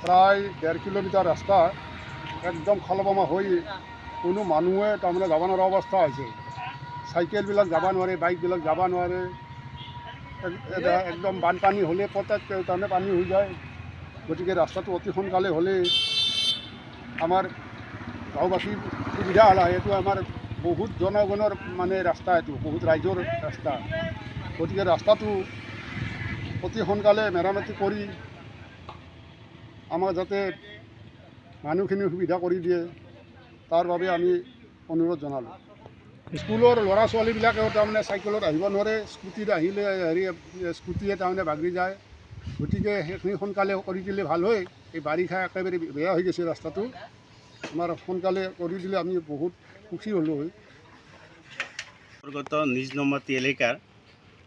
প্ৰায় 1.5 কিলোমিটাৰ ৰাস্তা একদম খালবামা হৈ কোনো মানুহে তাৰমানে যাব নোৱাৰা অৱস্থা হৈছে। চাইকেলবিলাক যাব নোৱাৰে, বাইকবিলাক যাব নোৱাৰে। একদম বানপানী হ'লে পটক তাৰমানে পানী হৈ যায়। গতিকে ৰাস্তাটো অতি সোনকালে হ'লে আমাৰ গাঁওবাসীৰ সুবিধা হ'ল হয়। এইটো আমাৰ বহুত জনগণৰ মানে ৰাস্তা, এইটো বহুত ৰাইজৰ ৰাস্তা। গতিকে ৰাস্তাটো অতি সোনকালে মেৰামতি কৰি আমাক যাতে মানুহখিনি সুবিধা কৰি দিয়ে তাৰ বাবে আমি অনুৰোধ জনালোঁ। স্কুলৰ ল'ৰা ছোৱালীবিলাকেও তাৰমানে চাইকেলত আহিব নোৱাৰে, স্কুটিত আহিলে স্কুটিয়ে তাৰমানে বাগৰি যায়। গতিকে সেইখিনি সোনকালে কৰি দিলে ভাল হয়। এই বাৰিষা একেবাৰে বেয়া হৈ গৈছে ৰাস্তাটো, আমাৰ সোনকালে কৰি দিলে আমি বহুত সুখী হ'লোঁ হয়। নিজ নমাতি এলেকাৰ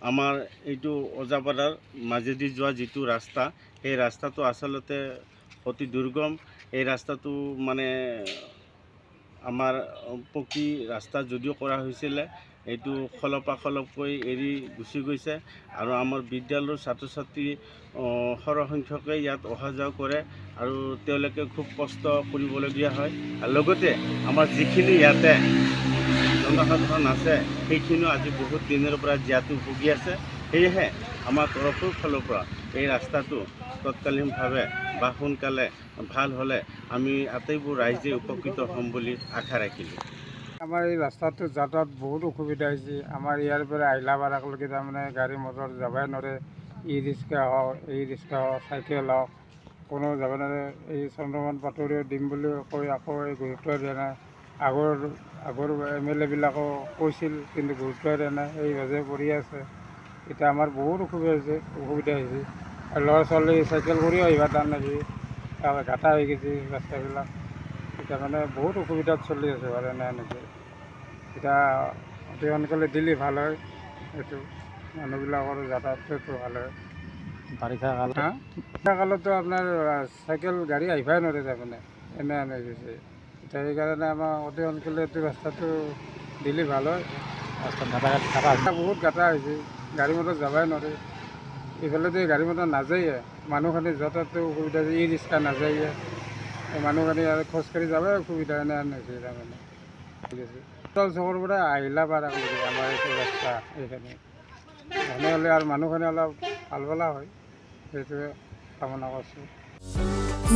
আমাৰ এইটো ওজাপাৰাৰ মাজেদি যোৱা যিটো ৰাস্তা, সেই ৰাস্তাটো আচলতে অতি দুৰ্গম। এই ৰাস্তাটো মানে আমাৰ পকী ৰাস্তা যদিও কৰা হৈছিলে, এইটো খলপকৈ এৰি গুচি গৈছে আৰু আমাৰ বিদ্যালয়ৰ ছাত্ৰ ছাত্ৰী সৰহসংখ্যকে ইয়াত অহা যোৱা কৰে আৰু তেওঁলোকে খুব কষ্ট কৰিবলগীয়া হয়। আৰু লগতে আমাৰ যিখিনি ইয়াতে জনসাধাৰণ আছে সেইখিনিও আজি বহুত দিনৰ পৰা জীয়াতু ভুগি আছে। সেয়েহে আমাৰ তৰফৰ ফালৰ পৰা এই ৰাস্তাটো তৎকালীনভাৱে বা সোনকালে ভাল হ'লে আমি আটাইবোৰ ৰাইজে উপকৃত হ'ম বুলি আশা ৰাখিলোঁ। আমাৰ এই ৰাস্তাটো যাতায়াত বহুত অসুবিধা হৈছে। আমাৰ ইয়াৰ পৰা আহিলাবাৰালৈকে তাৰমানে গাড়ী মটৰ যাবই নোৱাৰে। ই ৰিক্সা হওক, চাইকেল হওক, কোনো যাব নোৱাৰে। এই চন্দ্ৰমোহন পাটোৱাৰীয়ে দিম বুলি কৈ আকৌ এই গুৰুত্ব দিয়া নাই। আগৰ MLA বিলাকো কৈছিল, কিন্তু গুৰুত্ব দিয়া নাই, এই ভাজে পৰি আছে। এতিয়া আমাৰ বহুত অসুবিধা হৈছে আৰু ল'ৰা ছোৱালী চাইকেল কৰিও আহিব টান নেকি, গাঁটা হৈ গৈছে ৰাস্তাবিলাক। এতিয়া মানে বহুত অসুবিধাত চলি আছে বাৰু এনেকৈ। এতিয়া অতি সোনকালে দিলে ভাল হয়, এইটো মানুহবিলাকৰ যাতায়াতটো ভাল হয়। বাৰিষা কালতো আপোনাৰ চাইকেল গাড়ী আহিবই নোৱাৰে তাৰমানে, এনে গৈছে। এতিয়া সেইকাৰণে আমাৰ অতি সোনকালে এইটো ৰাস্তাটো দিলে ভাল হয়। ৰাস্তা বহুত গাঁটা হৈছে, গাড়ী মটৰ যাবই নোৱাৰে। এইফালেদি গাড়ী মটৰ নাযায়ে, মানুহখিনি যাতায়াতো অসুবিধা হৈছে। ই ৰিক্সা নাযায়ে, মানুহখিনি আৰু খোজকাঢ়ি যাবই অসুবিধা এনে হৈছে তাৰমানে। ঠিক আছে, চহৰৰ পৰা আহিলাবাৰালৈকে আমাৰ এইটো ৰাস্তা এইখিনি এনেহ'লে আৰু মানুহখিনি অলপ ভাল পালা হয়, সেইটোৱে কামনা কৰিছোঁ।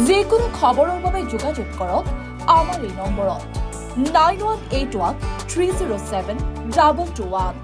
যিকোনো খবৰৰ বাবে যোগাযোগ কৰক আমাৰ এই নম্বৰত 9181 307 221।